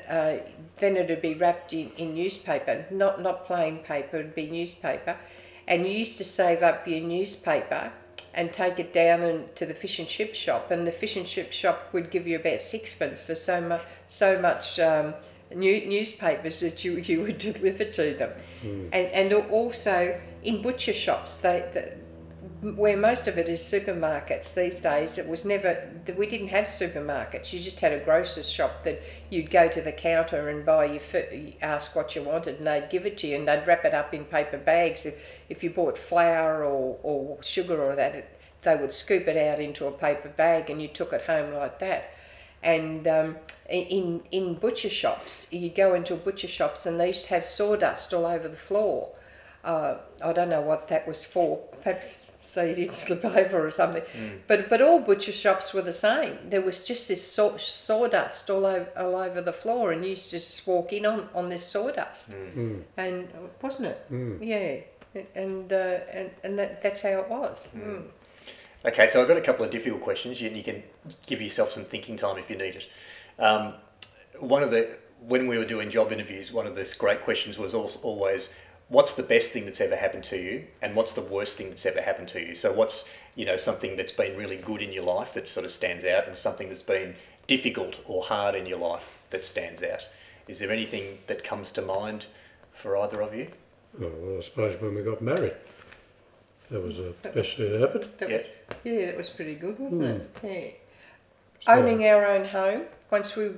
it'd be wrapped in newspaper, not plain paper. It'd be newspaper, and you used to save up your newspaper and take it down to the fish and chip shop, and the fish and chip shop would give you about 6pence for so much newspapers that you would deliver to them. And also in butcher shops, where most of it is supermarkets these days, we didn't have supermarkets. You just had a grocer's shop that you'd go to the counter and buy your food, ask what you wanted, and they'd give it to you, and they'd wrap it up in paper bags. If you bought flour or sugar or that, they would scoop it out into a paper bag, and you took it home like that. And in butcher shops, you go into butcher shops, and they used to have sawdust all over the floor. I don't know what that was for. Perhaps so you didn't slip over or something. But all butcher shops were the same. There was just this sawdust all over the floor, and you used to just walk in on this sawdust. And wasn't it? Yeah. And that's how it was. Okay, so I've got a couple of difficult questions. You can give yourself some thinking time if you need it. When we were doing job interviews, one of the great questions was always, what's the best thing that's ever happened to you, and what's the worst thing that's ever happened to you? So what's, something that's been really good in your life that sort of stands out, and something that's been difficult or hard in your life that stands out? Is there anything that comes to mind for either of you? Well, I suppose when we got married, that was the best thing that happened. That was pretty good, wasn't it? Yeah. So, Owning our own home, once we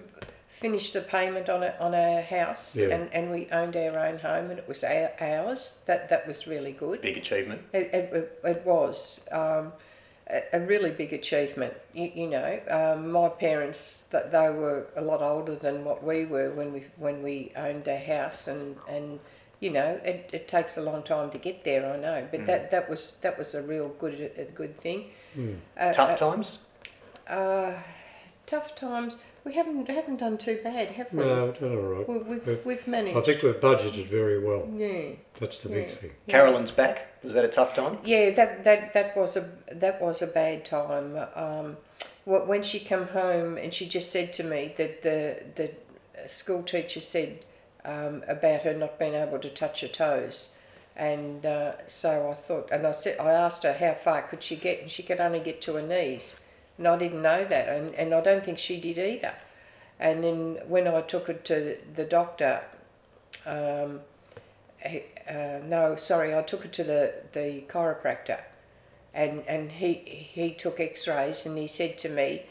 finished the payment on our house, and we owned our own home, and it was ours, that was really good. Big achievement. It was a really big achievement. My parents, they were a lot older than what we were when we owned our house, and it takes a long time to get there, I know, but that was a real good thing. Tough times? Tough times. We haven't done too bad, have we? No, we've done all right. We've managed. I think we've budgeted very well. Yeah. That's the big thing. Yeah. Carolyn's back. Was that a tough time? Yeah, that was a bad time. When she come home, and she just said to me that the school teacher said about her not being able to touch her toes, and so I thought, and I asked her how far could she get, and she could only get to her knees. And I didn't know that, and I don't think she did either. And then when I took her to the doctor, I took her to the chiropractor, and he took X-rays, and he said to me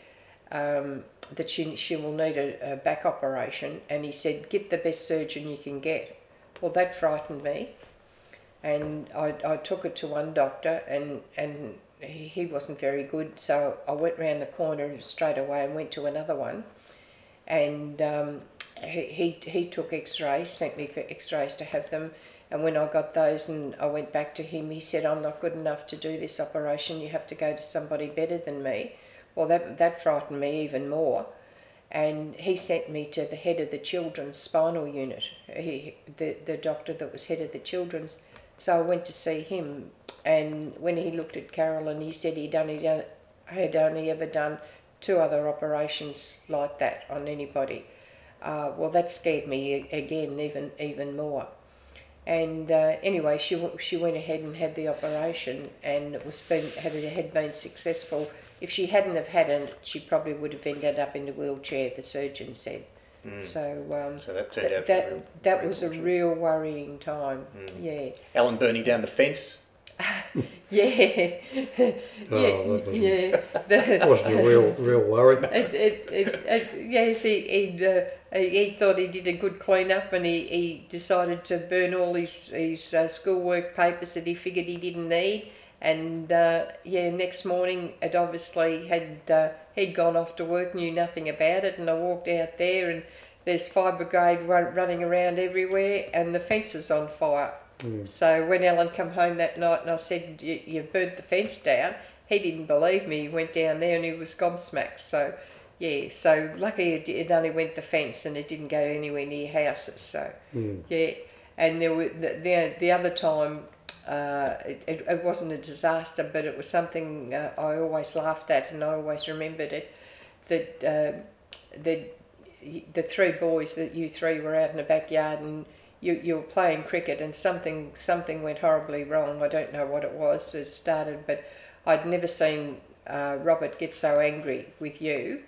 that she will need a back operation, and he said, get the best surgeon you can get. Well, that frightened me, and I took her to one doctor, and he wasn't very good, so I went round the corner straight away and went to another one, and he took X-rays, sent me for X-rays to have them, and when I got those and I went back to him, he said, I'm not good enough to do this operation, you have to go to somebody better than me. Well, that frightened me even more, and he sent me to the head of the children's spinal unit, the doctor that was head of the children's. So I went to see him, and when he looked at Carolyn, he said had only ever done 2 other operations like that on anybody. Well, that scared me again, even more. And anyway, she went ahead and had the operation, and had been successful. If she hadn't have had it, she probably would have ended up in the wheelchair, the surgeon said. So that turned out that was a real worrying time. Yeah. Alan burning down the fence. Yeah. That wasn't a real worry. Yes, he thought he did a good clean up, and he decided to burn all his schoolwork papers that he figured he didn't need. And next morning it obviously he'd gone off to work, knew nothing about it, and I walked out there, and there's fire brigade running around everywhere, and the fence is on fire. So when Alan come home that night and I said, you burnt the fence down, he didn't believe me. He went down there and he was gobsmacked. So so lucky it only went the fence and it didn't go anywhere near houses. So and there were the other time. It wasn't a disaster, but it was something I always laughed at, and I always remembered it. That the 3 boys, that you 3 were out in the backyard, and you were playing cricket, and something went horribly wrong. I don't know what it was. It started, but I'd never seen Robert get so angry with you,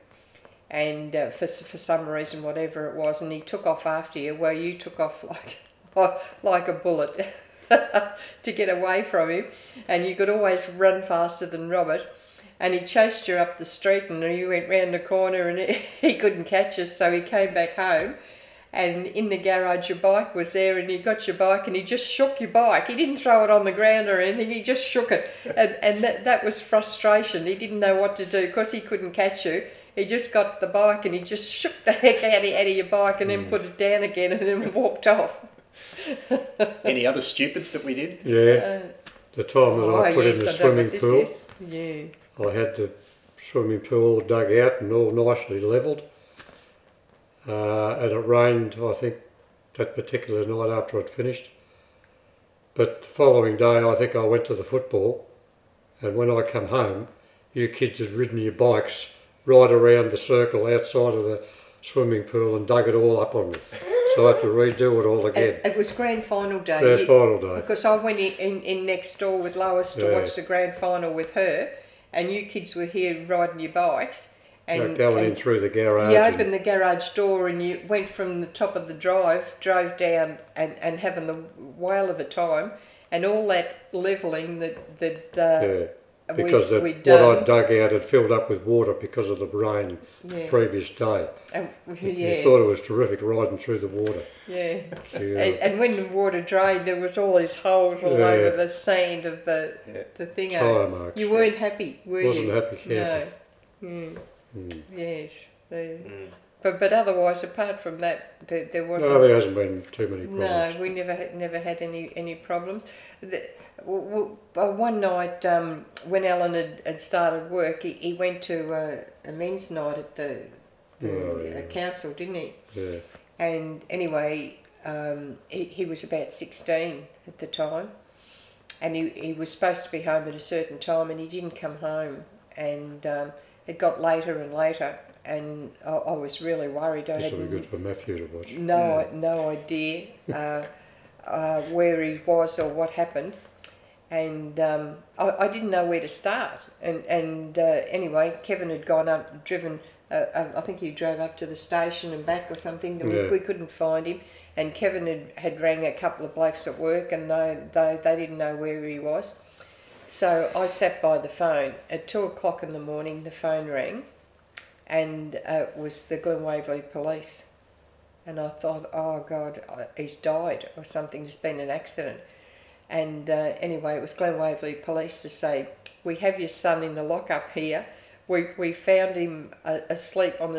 and for some reason, whatever it was, and he took off after you. Well, you took off like a bullet. To get away from him, and you could always run faster than Robert, and he chased you up the street, and you went round the corner, and he couldn't catch us, so he came back home, and in the garage your bike was there, and you got your bike, and he just shook your bike. He didn't throw it on the ground or anything, he just shook it, and that was frustration. He didn't know what to do because he couldn't catch you. He just got the bike and he just shook the heck out of your bike, and then put it down again, and then walked off. Any other stupids that we did? Yeah. The time that I put in the swimming pool, Yeah. I had the swimming pool dug out and all nicely levelled. And it rained, I think, that particular night after I'd finished. But the following day, I think I went to the football, and when I come home, you kids had ridden your bikes right around the circle outside of the swimming pool and dug it all up on me. So I had to redo it all again. It was grand final day. Grand final day. Because I went in next door with Lois to watch the grand final with her, and you kids were here riding your bikes. And going in through the garage. You opened the garage door and you went from the top of the drive, drove down and having the whale of a time, and all that levelling that because what I dug out had filled up with water because of the rain the previous day. You thought it was terrific riding through the water. Yeah. And when the water drained, there was all these holes all over the sand of the thing. Tyre marks. You weren't happy, were you? Wasn't happy, careful. No. Yes. But otherwise, apart from that, there wasn't. No, there hasn't been too many problems. No, we never had any problems. One night when Alan had started work, he went to a men's night at the council, didn't he? Yeah. And anyway, he was about 16 at the time, and he was supposed to be home at a certain time, and he didn't come home, and it got later and later. And I was really worried. This will be good for Matthew to watch. No idea where he was or what happened, and I didn't know where to start. And anyway, Kevin had gone up, driven. I think he drove up to the station and back or something. We couldn't find him, and Kevin had rang a couple of blokes at work, and they didn't know where he was. So I sat by the phone at 2 o'clock in the morning. The phone rang. And it was the Glen Waverley police. And I thought, oh God, he's died or something, there's been an accident. And anyway, it was Glen Waverley police to say, we have your son in the lockup here. We found him asleep on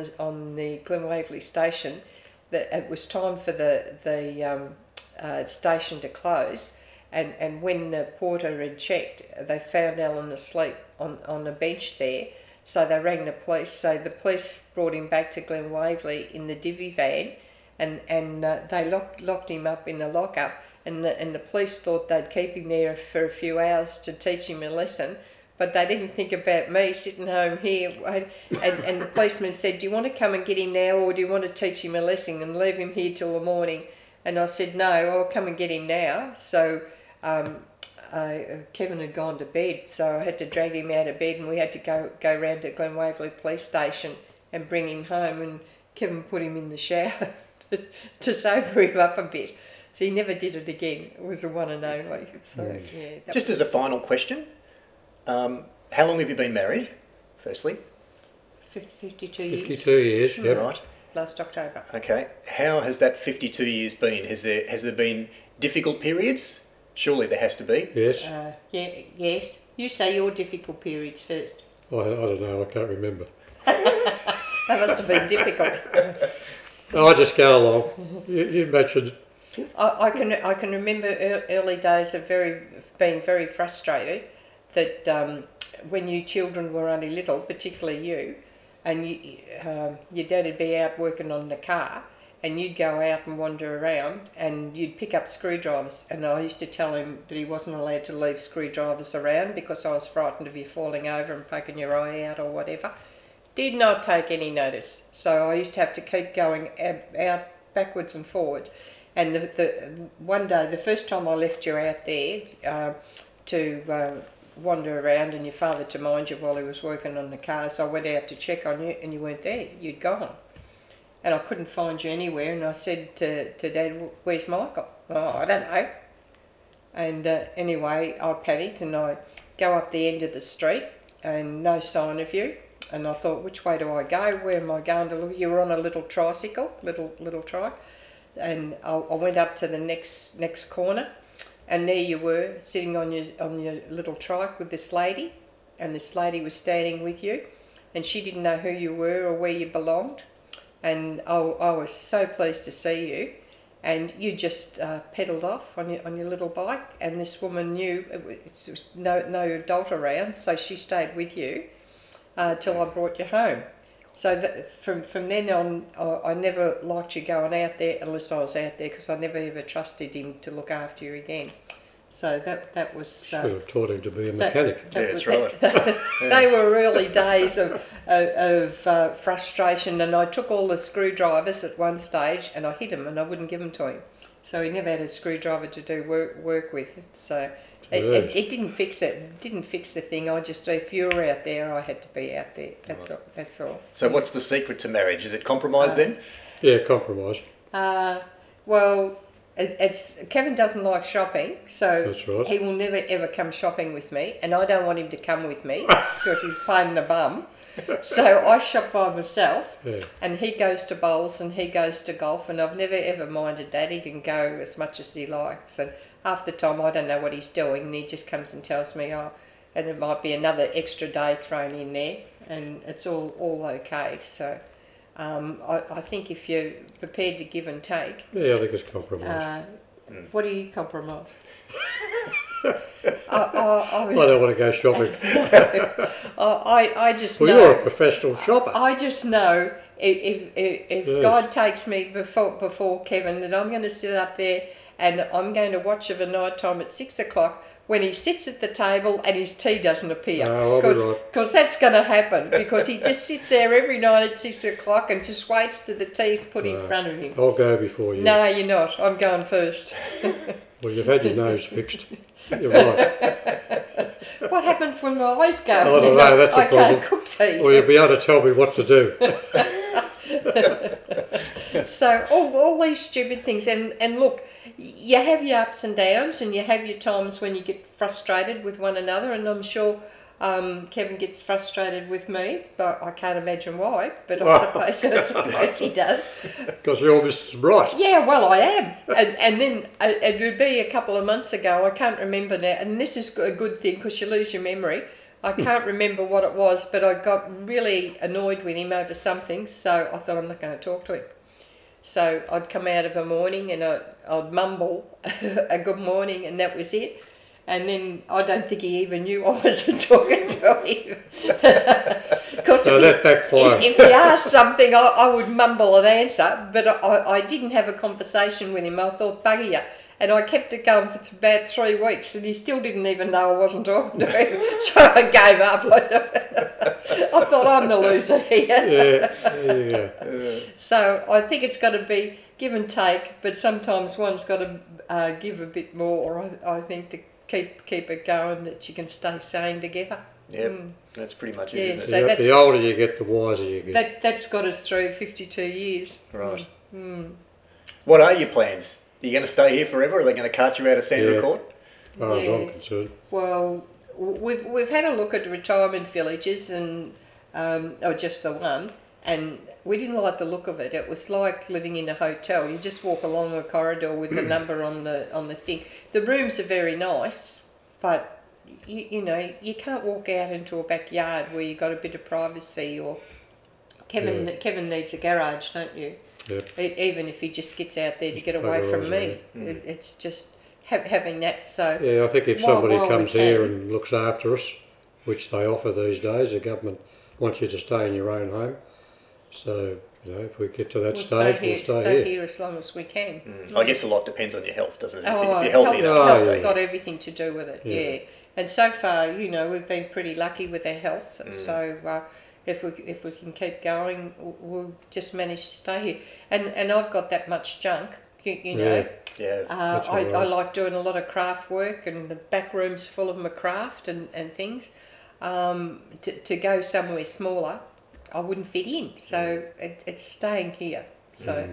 the Glen Waverley station. That it was time for the station to close. And when the porter had checked, they found Alan asleep on a bench there. So they rang the police. So the police brought him back to Glen Waverley in the divvy van, and they locked him up in the lockup. And the police thought they'd keep him there for a few hours to teach him a lesson, but they didn't think about me sitting home here. And the policeman said, "Do you want to come and get him now, or do you want to teach him a lesson and leave him here till the morning?" And I said, "No, I'll come and get him now." So Kevin had gone to bed, so I had to drag him out of bed, and we had to go round to Glen Waverley police station and bring him home, and Kevin put him in the shower to sober him up a bit. So he never did it again. It was a one and only. So, Just as a final question, how long have you been married, firstly? 52 years. 52 years, yep. Right. Last October. Okay. How has that 52 years been? Has there been difficult periods? Surely there has to be. Yes. Yes. You say your difficult periods first. I don't know, I can't remember. That must have been difficult. No, I just go along. You mentioned... I can remember early days of being very frustrated that when you children were only little, particularly you, and your dad would be out working on the car, and you'd go out and wander around and you'd pick up screwdrivers, and I used to tell him that he wasn't allowed to leave screwdrivers around because I was frightened of you falling over and poking your eye out or whatever. Did not take any notice, so I used to have to keep going out backwards and forwards. And the one day, the first time I left you out there to wander around, and your father to mind you while he was working on the car, so I went out to check on you and you weren't there, you'd gone. And I couldn't find you anywhere, and I said to Dad, "Where's Michael?" "Oh, I don't know." And anyway, I panicked and I go up the end of the street and no sign of you. And I thought, which way do I go? Where am I going to look? You were on a little tricycle, little trike. And I went up to the next corner, and there you were sitting on your little trike with this lady, and this lady was standing with you, and she didn't know who you were or where you belonged. And I was so pleased to see you, and you just pedalled off on your little bike, and this woman knew it was no adult around, so she stayed with you till I brought you home. So from then on, I never liked you going out there unless I was out there, because I never ever trusted him to look after you again. So that was. Should have taught him to be a mechanic. That's right. They were early days of frustration, and I took all the screwdrivers at one stage and I hid them and I wouldn't give them to him. So he never had a screwdriver to do work with. So it didn't fix it. It didn't fix the thing. I just, if you were out there, I had to be out there. That's all. That's all. So what's the secret to marriage? Is it compromise then? Yeah, compromise. Well, it's Kevin doesn't like shopping, so That's right. he will never ever come shopping with me, and I don't want him to come with me because he's pain in the bum. So I shop by myself, and he goes to bowls and he goes to golf, and I've never ever minded that. He can go as much as he likes, and half the time I don't know what he's doing, and he just comes and tells me, oh, and it might be another extra day thrown in there, and it's all okay. So I think if you're prepared to give and take... Yeah, I think it's compromise. What do you compromise? I don't want to go shopping. I just know... Well, you're a professional shopper. I just know if Yes. God takes me before Kevin, that I'm going to sit up there and I'm going to watch of a night time at 6 o'clock when he sits at the table and his tea doesn't appear. No, I'll be right. Because that's going to happen, because he just sits there every night at 6 o'clock and just waits till the tea's put in front of him. I'll go before you. No, you're not. I'm going first. Well, you've had your nose fixed. You're right. What happens when my eyes go? I don't know, that's a I problem. can't cook tea. Well, you'll be able to tell me what to do. So all these stupid things, and look, you have your ups and downs, and you have your times when you get frustrated with one another, and I'm sure Kevin gets frustrated with me, but I can't imagine why, but I suppose he does. Because you're Mrs. Bright. Yeah, well, I am. And then it would be a couple of months ago, I can't remember now, and this is a good thing because you lose your memory. I can't remember what it was, but I got really annoyed with him over something, so I thought I'm not going to talk to him. So I'd come out of a morning and I'd mumble a good morning, and that was it. And then I don't think he even knew I wasn't talking to him. So that backfired. If he asked something, I would mumble an answer, but I didn't have a conversation with him. I thought, bugger you. And I kept it going for about 3 weeks, and he still didn't even know I wasn't talking to him. So I gave up. I thought, I'm the loser here. Yeah. So I think it's got to be give and take, but sometimes one's got to give a bit more, I think, to keep it going, that you can stay sane together. Yep, that's pretty much it, Yeah, isn't so it? The older you get, the wiser you get. That's got us through 52 years. Right. What are your plans? Are you going to stay here forever, or are they going to cart you out of Sandra Court? As far as I'm concerned. Well, we've had a look at retirement villages, and or just the one, and we didn't like the look of it. It was like living in a hotel. You just walk along a corridor with the number on the thing. The rooms are very nice, but you know, you can't walk out into a backyard where you've got a bit of privacy. Or Kevin needs a garage, don't you? Yep. Even if he just gets out there to get away from me, it's just having that. So yeah, I think if somebody while comes here and looks after us, which they offer these days, the government wants you to stay in your own home. So, you know, if we get to that stage, we'll stay here as long as we can. I guess a lot depends on your health, doesn't it? Oh, if you're healthy health's got everything to do with it. Yeah. And so far, you know, we've been pretty lucky with our health. So if we can keep going, we'll just manage to stay here. And I've got that much junk, you know. Yeah. I like doing a lot of craft work, and the back room's full of my craft and things. To go somewhere smaller, I wouldn't fit in. So it's staying here. So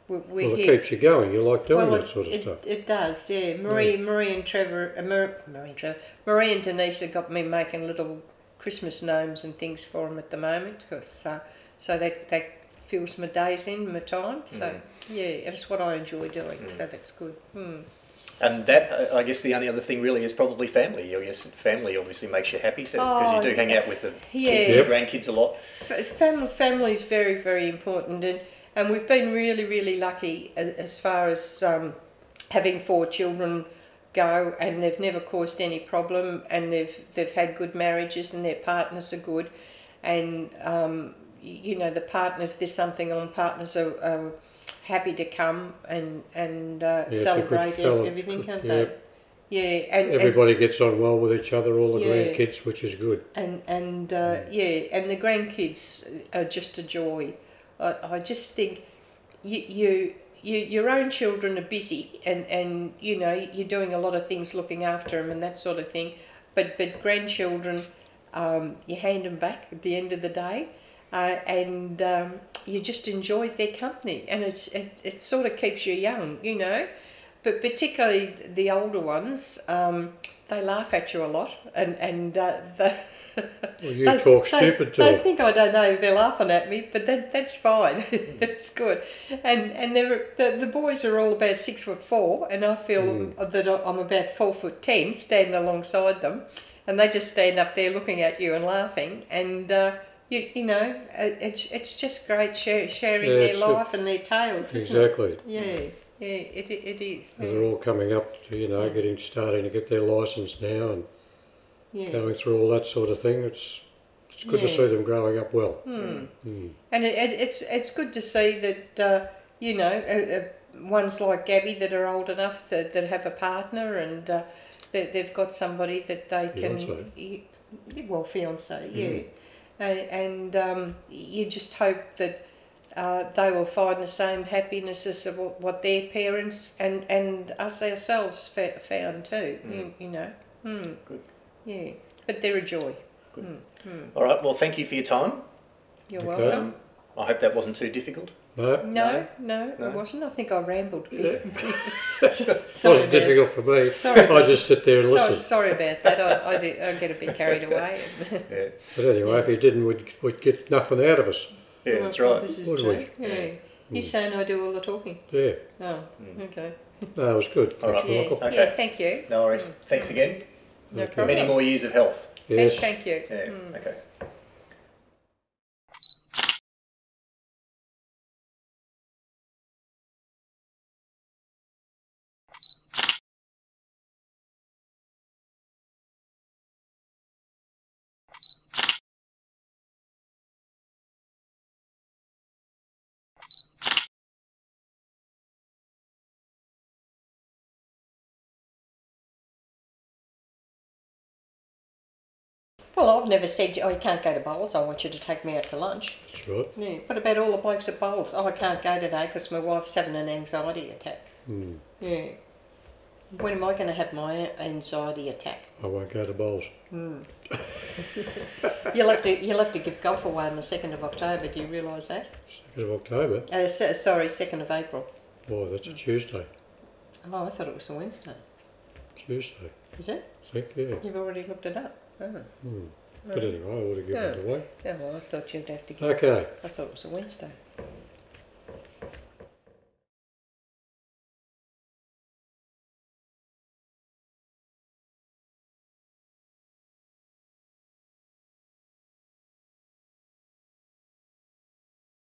we're it here. keeps you going. You like doing that sort of stuff. It does, yeah. Marie and Denise have got me making little Christmas gnomes and things for them at the moment, so that fills my days in, my time. So yeah, that's what I enjoy doing. So that's good. And that, I guess, the only other thing really is probably family. I guess family obviously makes you happy, because you do hang out with the kids and the grandkids a lot. Family is very, very important, and we've been really, really lucky as far as having 4 children go, and they've never caused any problem, and they've had good marriages, and their partners are good, and you know, the partner, if there's something on, partners are happy to come and celebrate everything, can't they? Yeah, and Everybody gets on well with each other, all the Yeah. grandkids, which is good. and and the grandkids are just a joy. I just think your own children are busy, and you know you're doing a lot of things looking after them and that sort of thing, but grandchildren, you hand them back at the end of the day, and you just enjoy their company, and it sort of keeps you young, you know. But particularly the older ones, they laugh at you a lot, and they, Well, you talk stupid to they them. think I don't know they're laughing at me, but that's fine. It's good. And the boys are all about 6'4", and I feel that I'm about 4'10", standing alongside them, and they just stand up there looking at you and laughing, and you know it's just great sharing Yeah, their it's life and their tales, isn't Exactly. it? Yeah. Yeah, it is. And they're all coming up to, you know, starting to get their licence now and Yeah. going through all that sort of thing. It's good to Yeah. see them growing up well. And it's good to see that you know ones like Gabby that are old enough that have a partner, and they've got somebody that they Fiancé. can fiance, yeah, and you just hope that they will find the same happiness as what their parents and us ourselves found too. You know. Good. Yeah, but they're a joy. Good. All right. Well, thank you for your time. You're Okay. welcome. I hope that wasn't too difficult. No, No, it wasn't. I think I rambled a bit. it wasn't difficult for me. Sorry. I just sit there and listen. Sorry about that. I get a bit carried away. Yeah. But anyway, if he didn't, we'd get nothing out of us. Yeah, that's right. This is Would true. we? Yeah. You saying I do all the talking? Yeah. Oh, okay. No, it was good. All Thanks, right. Yeah, Michael. Okay. yeah. Thank you. No worries. Thanks again. No Okay. problem. Many more years of health. Yes. Thank you. Yeah. Okay. Well, I've never said, oh, you can't go to bowls. I want you to take me out to lunch. That's right. Yeah. What about all the blokes at bowls? Oh, I can't go today because my wife's having an anxiety attack. Yeah. When am I going to have my anxiety attack? I won't go to bowls. You'll have to give golf away on the 2nd of October. Do you realise that? 2nd of October. Sorry, 2nd of April. Boy, that's a Tuesday. Oh, I thought it was a Wednesday. Tuesday. Is it? I think, yeah. You've already looked it up. Oh. But anyway, I would have given it away. Yeah, well, I thought you'd have to give Okay. I thought it was a Wednesday.